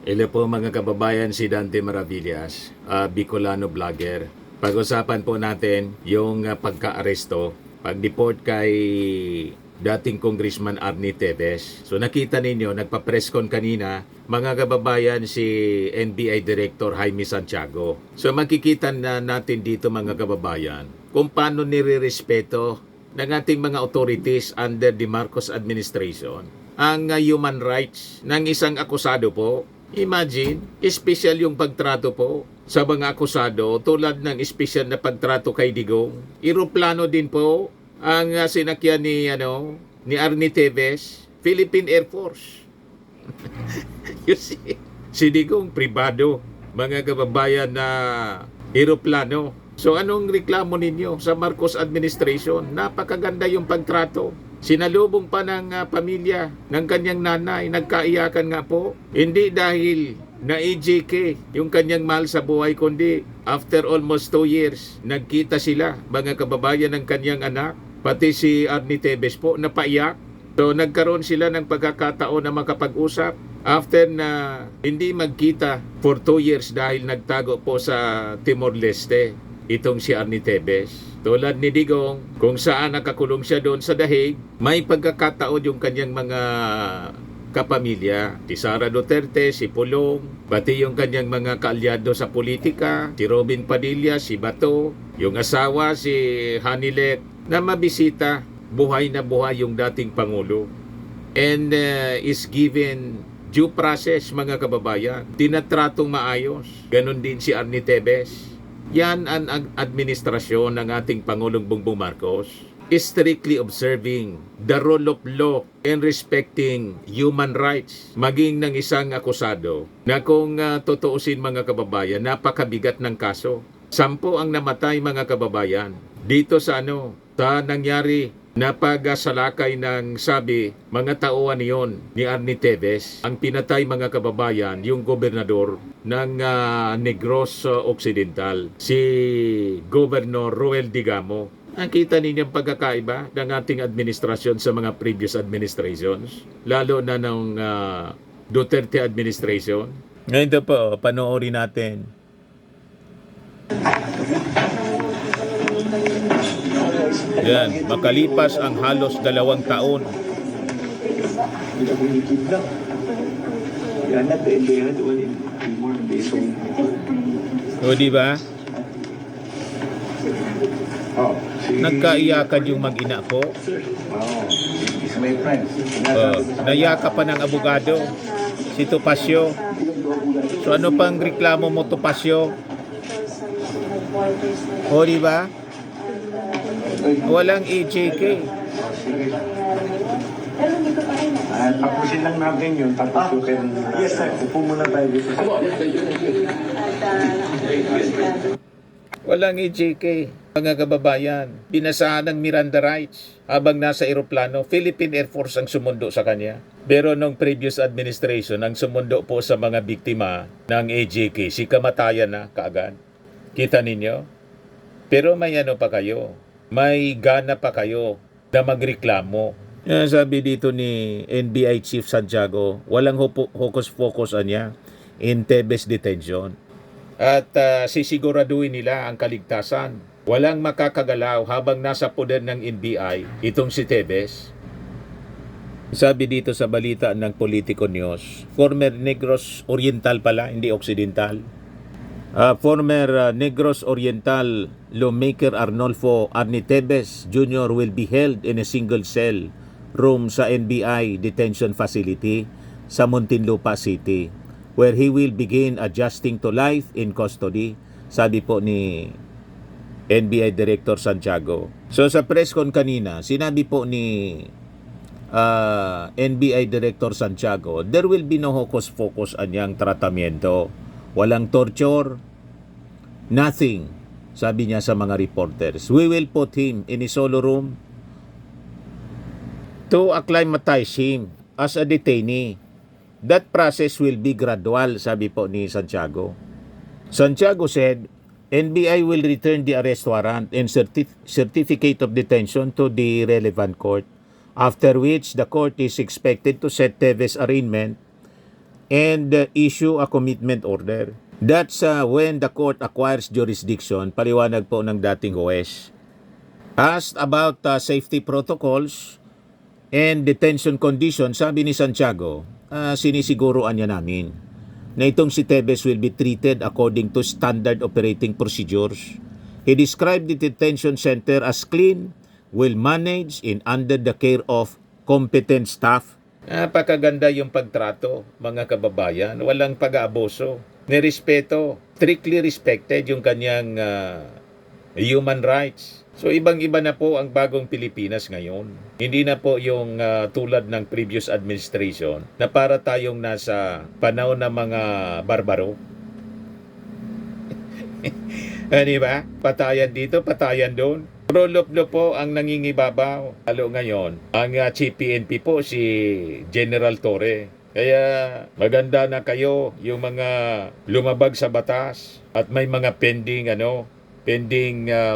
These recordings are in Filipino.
Hello po mga kababayan, si Dante Maravillas, Bicolano vlogger. Pag-usapan po natin yung pagka-aresto, pag-deport kay dating Congressman Arnie Teves. So nakita ninyo, nagpa-press con kanina, mga kababayan, si NBI Director Jaime Santiago. So makikita na natin dito mga kababayan, kung paano nire-respeto ng ating mga authorities under the Marcos administration ang human rights ng isang akusado po. Imagine, special yung pagtrato po sa mga akusado tulad ng special na pagtrato kay Digong. Eroplano din po ang sinakyan ni Arnie Teves, Philippine Air Force. You see, si Digong pribado, mga kababayan na eroplano. So anong reklamo ninyo sa Marcos administration? Napakaganda yung pagtrato. Sinalubong pa ng pamilya ng kanyang nanay, nagkaiyakan nga po. Hindi dahil na EJK yung kanyang mahal sa buhay, kundi after almost 2 years, nagkita sila, mga kababayan ng kanyang anak, pati si Arnie Teves po, napaiyak. So nagkaroon sila ng pagkakataon na makapag-usap after na hindi magkita for 2 years dahil nagtago po sa Timor-Leste itong si Arnie Teves. Tulad ni Digong, kung saan nakakulong siya doon sa Dahig, may pagkakataon yung kanyang mga kapamilya. Si Sara Duterte, si Pulong, pati yung kanyang mga kaalyado sa politika, si Robin Padilla, si Bato, yung asawa, si Hanilet, na mabisita, buhay na buhay yung dating Pangulo. And is given due process, mga kababayan. Tinatratong maayos. Ganon din si Arnie Teves. Yan ang administrasyon ng ating Pangulong Bongbong Marcos, strictly observing the rule of law and respecting human rights, maging ng isang akusado na kung tutuusin mga kababayan, napakabigat ng kaso. 10 ang namatay mga kababayan dito sa sa nangyari na pagsalakay ng sabi mga tauhan niyon ni Arnie Teves. Ang pinatay mga kababayan, yung gobernador ng Negros Occidental, si Governor Roel Digamo. Nakita ninyo ang pagkakaiba ng ating administrasyon sa mga previous administrations, lalo na ng Duterte administration. Ngayon ito po, panoorin natin. Yan, makalipas ang halos 2 taon. O di ba? Nagkaiyakan yung mag-ina po. Nayaka pa ng abogado, si Topacio. So ano pang reklamo mo, Topacio? O di ba? Walang EJK. Tapusin lang natin yun. Tapos you can... Yes, sir. Upo muna tayo dito. Walang EJK. Mga kababayan, binasahan ng Miranda rights habang nasa eroplano. Philippine Air Force ang sumundo sa kanya. Pero nung previous administration, ang sumundo po sa mga biktima ng EJK, si kamatayan na kaagad. Kita ninyo? Pero may pa kayo. May gana pa kayo na magreklamo. Sabi dito ni NBI Chief Santiago, walang hocus-pocus niya in Teves detention. At sisiguraduhin nila ang kaligtasan. Walang makakagalaw habang nasa poder ng NBI itong si Teves. Sabi dito sa balita ng Politico News, former Negros Oriental pala, hindi Occidental. Former Negros Oriental lawmaker Arnolfo Arnie Teves Jr. will be held in a single cell room sa NBI detention facility sa Muntinlupa City, where he will begin adjusting to life in custody, sabi po ni NBI Director Santiago. So sa press con kanina, sinabi po ni NBI Director Santiago, there will be no hocus-pocus anyang tratamiento. Walang torture, nothing, sabi niya sa mga reporters. We will put him in a solo room to acclimatize him as a detainee. That process will be gradual, sabi po ni Santiago. Santiago said, NBI will return the arrest warrant and certificate of detention to the relevant court, after which the court is expected to set Teves' arraignment and issue a commitment order. That's when the court acquires jurisdiction, paliwanag po ng dating huwes. Asked about safety protocols and detention conditions, sabi ni Santiago, sinisiguruan niya namin na itong si Tevez will be treated according to standard operating procedures. He described the detention center as clean, well managed, and under the care of competent staff. Napakaganda yung pagtrato, mga kababayan. Walang pag-aabuso. Nirespeto. Strictly respected yung kanyang human rights. So ibang-iba na po ang bagong Pilipinas ngayon. Hindi na po yung tulad ng previous administration na para tayong nasa panahon ng mga barbaro. Di ba? Patayan dito, patayan doon. Rolo po ang nangingibabaw. Lalo ngayon, ang chief PNP po si General Torre. Kaya maganda na kayo yung mga lumabag sa batas at may mga pending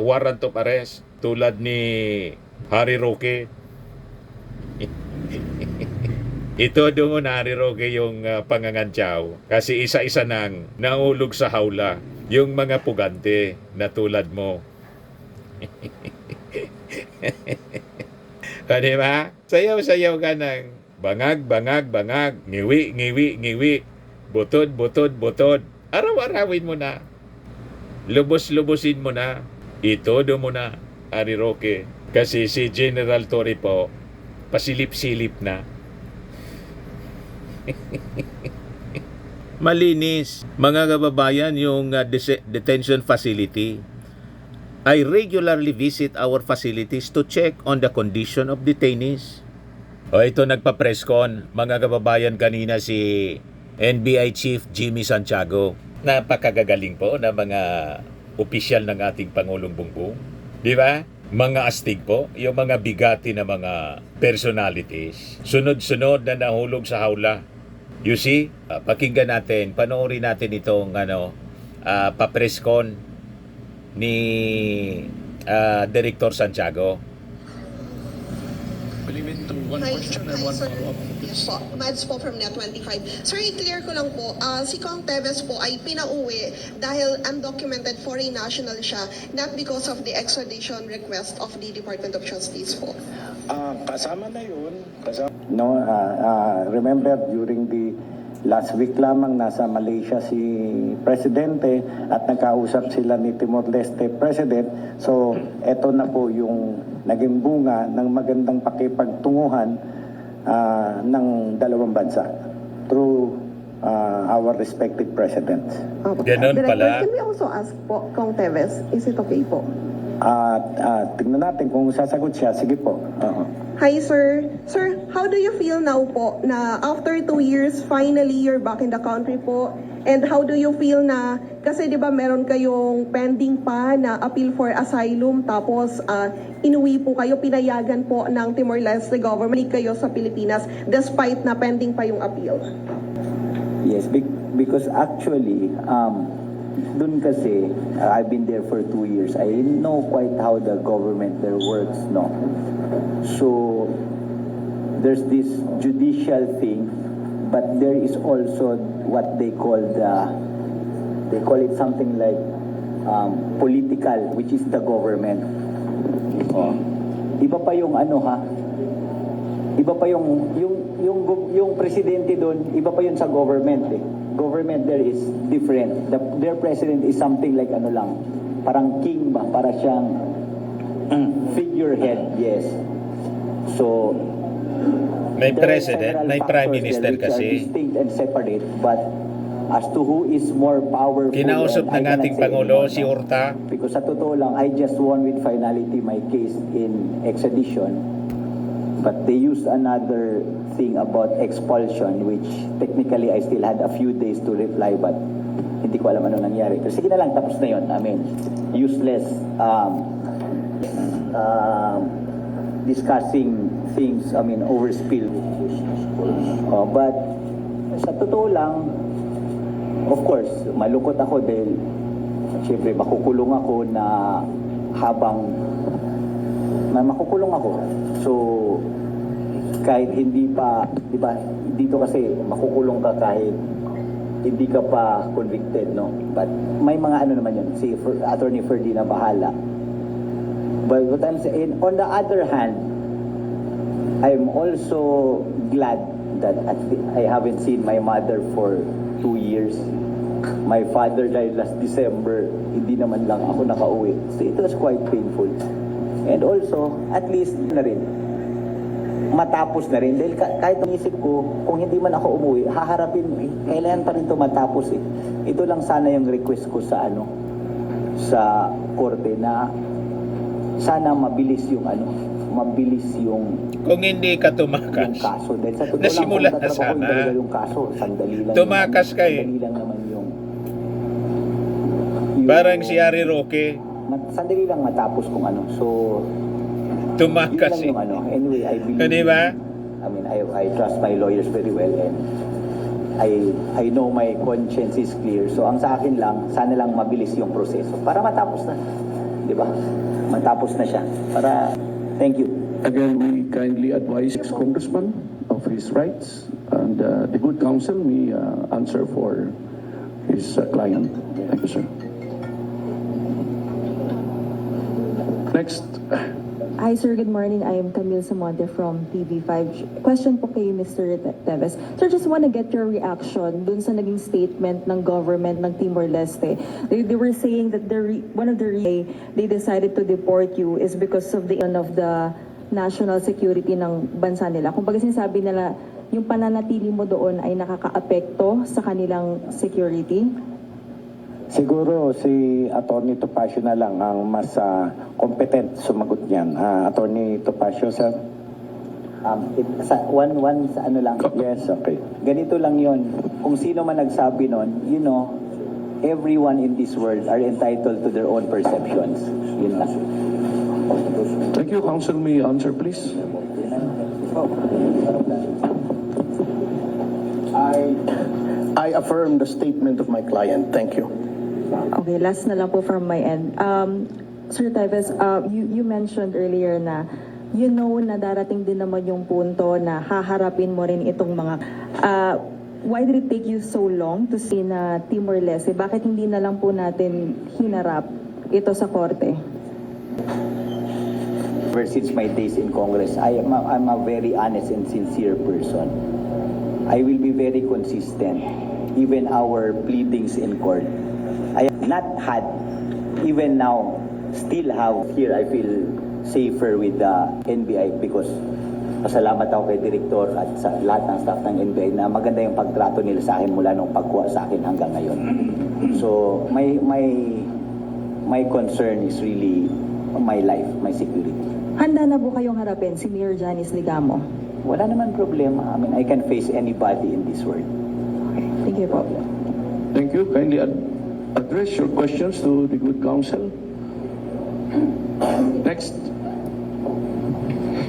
warrant of arrest tulad ni Harry Roque. Ito doon Harry Roque yung pangangantyaw kasi isa-isa nang nahulog sa hawla yung mga pugante na tulad mo. Diba? Sayaw-sayaw ka ng bangag, bangag, bangag, ngiwi, ngiwi, ngiwi, butod, butod, butod. Araw-arawin mo na. Lubos-lubosin mo na. Itodo mo na, Harry Roque. Kasi si General Torre po, pasilip-silip na. Malinis, mga kababayan, yung detention facility. I regularly visit our facilities to check on the condition of detainees. O ito nagpa-press con, mga kababayan, kanina si NBI Chief Jimmy Santiago. Napakagagaling po na mga opisyal ng ating Pangulong Bongbong. Di ba? Mga astig po, yung mga bigati na mga personalities. Sunod-sunod na nahulog sa hawla. You see, pakinggan natin, panoorin natin itong pa-press con ni Director Santiago. Limit to one question and one sir. follow-up. Yes po, Mads po from Net25. Sir, i-clear ko lang po, si Kong Tevez po ay pinauwi dahil undocumented foreign national siya, not because of the extradition request of the Department of Justice po. Kasama na yun. No, remember during the last week lamang nasa Malaysia si Presidente at nagkausap sila ni Timor-Leste President. So, eto na po yung naging bunga ng magandang pakipagtunguhan ng dalawang bansa through our respective presidents. Ganon pala. Can we also ask po, Kong Tevez, is it okay po? Tingnan natin kung sasagot siya. Sige po. Hi sir. Sir, how do you feel now po na after 2 years, finally you're back in the country po? And how do you feel na, kasi di ba meron kayong pending pa na appeal for asylum, tapos inuwi po kayo, pinayagan po ng Timor-Leste government kayo sa Pilipinas despite na pending pa yung appeal? Yes, because actually, dun kasi, I've been there for 2 years. I know quite how the government there works, no? So, there's this judicial thing, but there is also what they call it something like political, which is the government. Oh. Iba pa yung iba pa yung presidente doon, iba pa yun sa government eh. Government there is different. Their president is something like parang king ba, para siyang figurehead, yes. So May there are president, several may prime factors minister there which are kasi. distinct and separate, but as to who is more powerful, Kinausap and I ng cannot ating say Pangulo, anymore, si no? Horta. Because sa totoo lang, I just won with finality my case in extradition. But they used another thing about expulsion, which technically I still had a few days to reply, but hindi ko alam ano nangyari. Pero sige na lang, tapos na yun. I mean, useless discussing things, overspill. But sa totoo lang, of course, malungkot ako dahil siyempre makukulong ako makukulong ako. So, kahit hindi pa, di ba, dito kasi makukulong ka kahit hindi ka pa convicted, no? But may mga ano naman yun, si Attorney Ferdy na bahala. But what I'm saying, on the other hand, I'm also glad that I haven't seen my mother for 2 years. My father died last December, hindi naman lang ako nakauwi. So it was quite painful. And also, at least na rin, matapos na rin. Dahil kahit naisip ko, kung hindi man ako umuwi, haharapin, kailangan pa rin ito matapos eh. Ito lang sana yung request ko sa sa korte na sana mabilis yung mabilis yung Kung hindi ka yung tumakas, kaso. Dahil sa totoo nasimula lang, na kung tatrabaho sana. talaga yung kaso, sandali lang. Tumakas ka eh. Sandali lang naman yung parang si Harry Roque, sandali lang matapos kung So, yun tumakas lang eh. yung Anyway, I believe. Di ba? I mean, I trust my lawyers very well and I know my conscience is clear. So, ang sa akin lang, sana lang mabilis yung proseso para matapos na. Di ba? Matapos na siya. Thank you. Again, we kindly advise Congressman of his rights, and the good counsel may answer for his client. Thank you, sir. Next. Hi sir, good morning. I am Camille Samonte from TV5. Question po kay Mr. Teves. Sir, just want to get your reaction dun sa naging statement ng government ng Timor-Leste. They were saying that one of the reasons they decided to deport you is because of the national security ng bansa nila. Kung baga sinasabi nila, yung pananatili mo doon ay nakaka-apekto sa kanilang security. Siguro si Attorney Topacio na lang ang mas competent sumagot niyan. Attorney Topacio, sir? One sa lang. Yes, okay. Ganito lang yon. Kung sino man nagsabi nun, everyone in this world are entitled to their own perceptions. Yun lang. Thank you, counsel. May answer, please. I affirm the statement of my client. Thank you. Okay, last na lang po from my end. Sir Teves, you mentioned earlier na na darating din naman yung punto na haharapin mo rin itong mga... why did it take you so long to see na Timor-Leste? Bakit hindi na lang po natin hinarap ito sa korte? Ever since my days in Congress, I'm a very honest and sincere person. I will be very consistent. Even our pleadings in court, I have not had, even now, still have here, I feel safer with the NBI because pasalamat ako kay Director at sa lahat ng staff ng NBI na maganda yung pagtrato nila sa akin mula nung pagkuha sa akin hanggang ngayon. So, my concern is really my life, my security. Handa na po kayong harapin si Mayor Janice Ligamo? Wala naman problema. I mean, I can face anybody in this world. Thank you po. Thank you. Kindly address your questions to the good counsel. Next.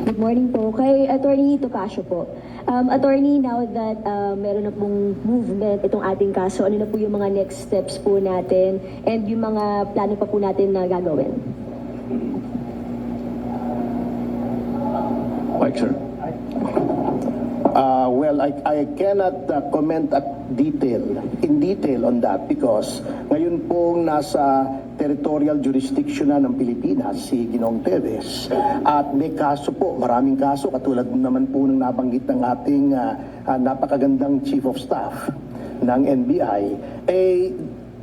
Good morning po. Kay Attorney Topacio po. Attorney, now that meron na pong movement itong ating kaso, ano na po yung mga next steps po natin and yung mga plano pa po natin na gagawin? Mike, sir. Well, I cannot comment in detail on that because ngayon pong nasa territorial jurisdiction na ng Pilipinas si Ginoong Teves at may kaso po, maraming kaso katulad naman po ng nabanggit ng ating napakagandang Chief of Staff ng NBI,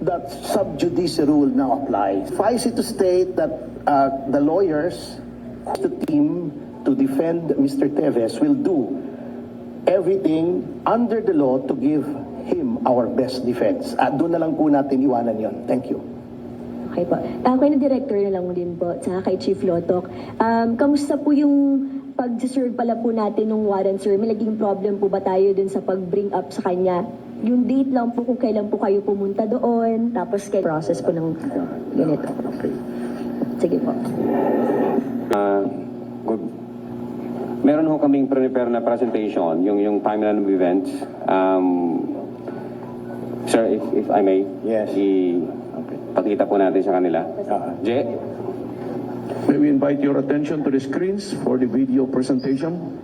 that sub judice rule now applies. Suffice it to state that the lawyers, the team to defend Mr. Teves will do everything under the law to give him our best defense. At doon na lang po natin iwanan yon. Thank you. Okay po. Kay na Director na lang din po, tsaka kay Chief Lotok. Kamusta po yung pag-serve pala po natin ng warrant, sir? May naging problem po ba tayo dun sa pag-bring up sa kanya? Yung date lang po kung kailan po kayo pumunta doon, tapos kay process po ng ganito. Sige po. Good. Meron ho kaming prepare na presentation, yung timeline of events. Sir, if I may, Yes. pakita po natin sa kanila. Je? May we invite your attention to the screens for the video presentation?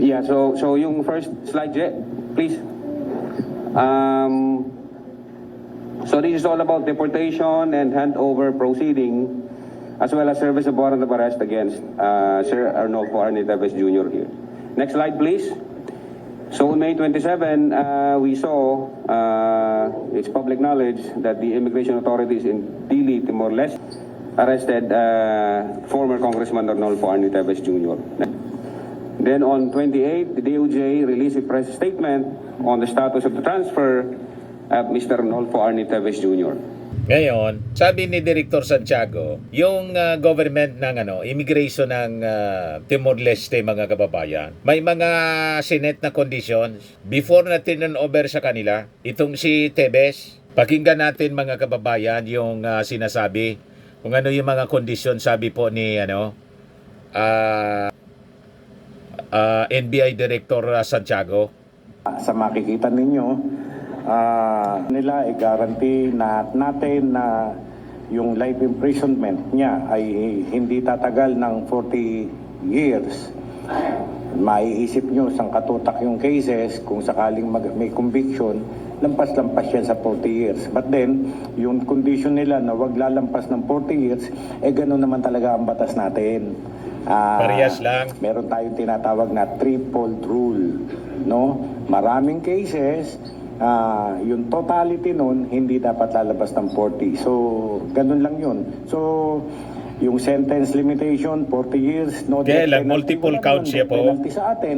Yeah, so yung first slide, please. So this is all about deportation and handover proceeding, as well as service of warrant of arrest against Sir Arnolfo Arnie Teves Jr. here. Next slide, please. So on May 27, we saw, it's public knowledge that the immigration authorities in Dili, Timor-Leste, arrested former Congressman Arnolfo Arnie Teves Jr. Then on 28, the DOJ released a press statement on the status of the transfer of Mr. Arnolfo Arnie Teves Jr. Ngayon, sabi ni Director Santiago, yung government ng immigration ng Timor-Leste, mga kababayan, may mga sinet na conditions before na turn-over sa kanila. Itong si Teves, pakinggan natin mga kababayan yung sinasabi kung ano yung mga conditions, sabi po ni NBI Director Santiago. Sa makikita ninyo, nila i-guarantee natin na yung life imprisonment niya ay hindi tatagal ng 40 years. Maiisip nyo sang katutak yung cases, kung sakaling may conviction, lampas-lampas yan sa 40 years. But then, yung condition nila na wag lalampas ng 40 years, gano'n naman talaga ang batas natin. Parehas lang. Meron tayong tinatawag na threefold rule, no? Maraming cases, yung totality nun hindi dapat lalabas ng 40. So, ganun lang yun. So, yung sentence limitation 40 years, no Kaya death lang, penalty. multiple Wala counts naman, siya death po. penalty sa atin.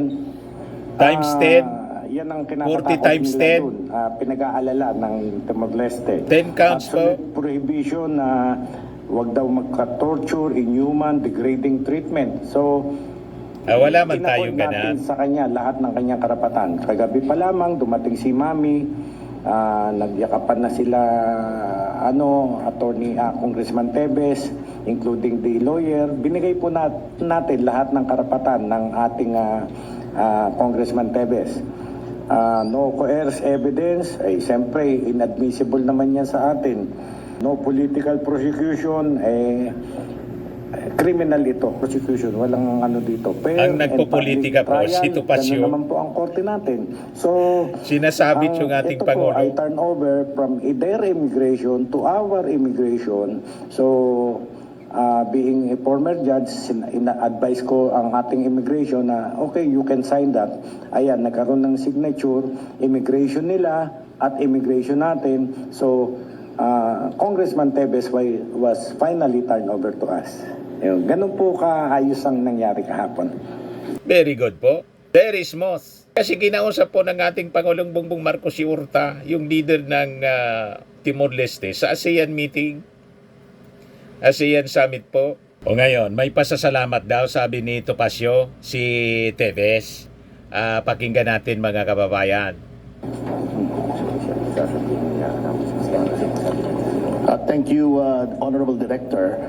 Times 10. Yan ang 40 kinakatakot times nila 10. dun, pinag-aalala ng Timor-Leste. 10 counts po. Absolute prohibition na wag daw magka-torture, inhuman, degrading treatment. So, wala man tayong tinakwil natin ganan. sa kanya lahat ng kanyang karapatan. Kagabi pa lamang dumating si Mami, nagyakapan na sila attorney Congressman Teves, including the lawyer. Binigay po natin lahat ng karapatan ng ating Congressman Teves. No coerced evidence, siyempre inadmissible naman yan sa atin. No political prosecution, criminal ito, prosecution, walang dito. Ang nagpopolitika po, situpasyon. Ganun naman po ang korte natin. So, Sinasabit yung ating ito po Pangulo. ay turn over from their immigration to our immigration. So, being a former judge, ina-advise ko ang ating immigration na, okay, you can sign that. Ayan, nagkaroon ng signature, immigration nila at immigration natin. So, Congressman Teves was finally turned over to us. Yun, ganun po kaayos ang nangyari kahapon. Very good po. Very smooth. Kasi kinausap po ng ating Pangulong Bongbong Marcos si Urta, yung leader ng Timor-Leste, sa ASEAN meeting. ASEAN Summit po. O ngayon, may pasasalamat daw, sabi ni Topacio, si Teves. Pakinggan natin mga kababayan. Thank you, Honorable Director.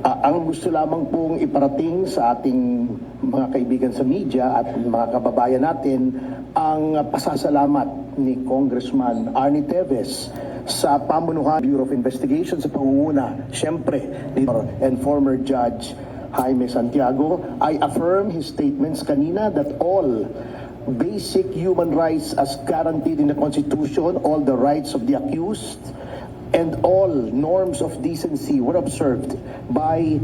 Ang gusto lamang pong iparating sa ating mga kaibigan sa media at mga kababayan natin ang pasasalamat ni Congressman Arnie Teves sa pamunuan Bureau of Investigation sa pangunguna, siyempre, and former Judge Jaime Santiago. I affirm his statements kanina that all basic human rights as guaranteed in the Constitution, all the rights of the accused, and all norms of decency were observed by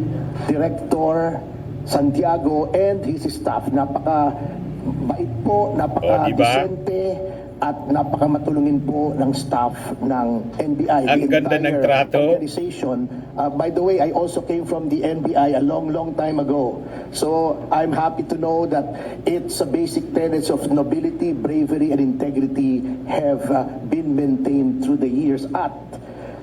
Director Santiago and his staff. Napaka-bait po, napaka-decente, at napaka-matulungin po ng staff ng NBI. Ang ganda ng trato. Organization. By the way, I also came from the NBI a long time ago. So I'm happy to know that its basic tenets of nobility, bravery, and integrity have been maintained through the years. At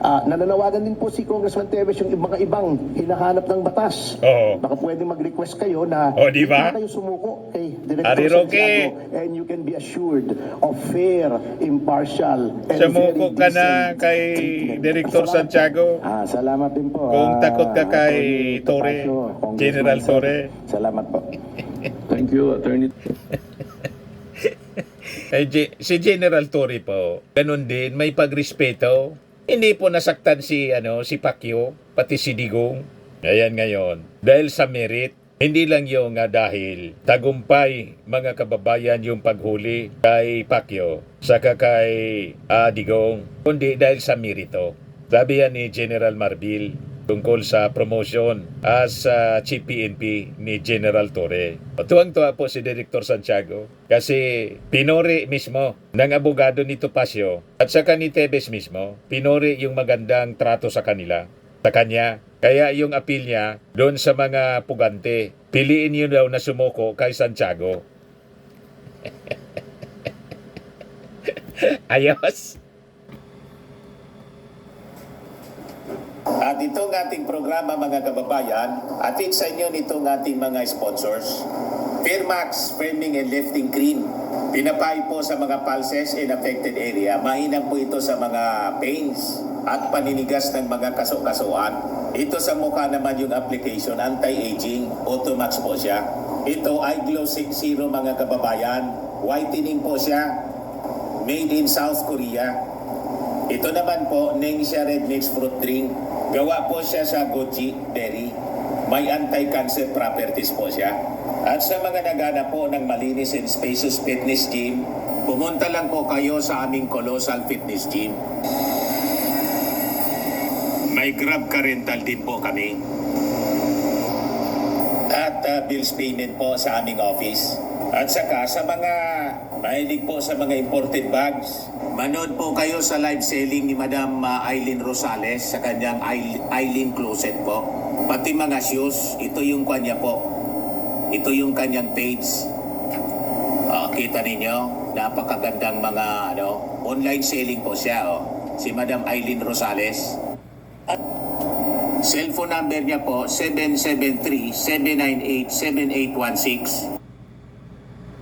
nananawagan din po si Congressman Teves yung mga ibang hinahanap ng batas. Oo. Baka pwede mag-request kayo na di ba? hindi kayo sumuko kay Director Ari Roque. Santiago, and you can be assured of fair, impartial, and Sumuko very ka na decent kay treatment. Director Santiago. Salamat din po. Kung takot ka kay Attorney Torre, Topacio, Congressman General Sir. Torre. Salamat po. Thank you, Attorney. Si General Torre po, ganun din, may pagrespeto. Hindi po nasaktan si Pacquiao, pati si Digong. Ayan ngayon, dahil sa merit, hindi lang yung dahil tagumpay mga kababayan yung paghuli kay Pacquiao saka kay Digong, kundi dahil sa merito. Sabi yan ni General Marbil tungkol sa promotion as Chief PNP ni General Torre. Tuwang-tuwa po si Director Santiago kasi pinuri mismo ng abogado ni Topacio at saka ni Tevez mismo, pinuri yung magandang trato sa kanya. Kaya yung appeal niya doon sa mga pugante, piliin yun daw na sumuko kay Santiago. Ayos! At itong ating programa mga kababayan, atid sa inyo nitong ating mga sponsors. Fairmax Firming and Lifting Cream. Pinapay po sa mga pulses in affected area. Mainam po ito sa mga pains at paninigas ng mga kaso-kasuan. Ito sa mukha naman yung application, anti-aging, Automax po siya. Ito ay Glow 60 mga kababayan. Whitening po siya. Made in South Korea. Ito naman po, Nengxia Red Mix Fruit Drink. Gawa po siya sa goji berry. May anti-cancer properties po siya. At sa mga naghanap po ng malinis and spacious fitness gym, pumunta lang po kayo sa aming Colossal Fitness Gym. May Grab ka rental din po kami. At bills payment po sa aming office. At saka sa mga mahilig po sa mga imported bags, manood po kayo sa live selling ni Madam Aileen Rosales sa kanyang Aileen Closet po. Pati mga shoes, ito yung kanya po. Ito yung kanyang page. Kita ninyo, napakagandang mga online selling po siya. Si Madam Aileen Rosales. At cellphone number niya po, 773-798-7816.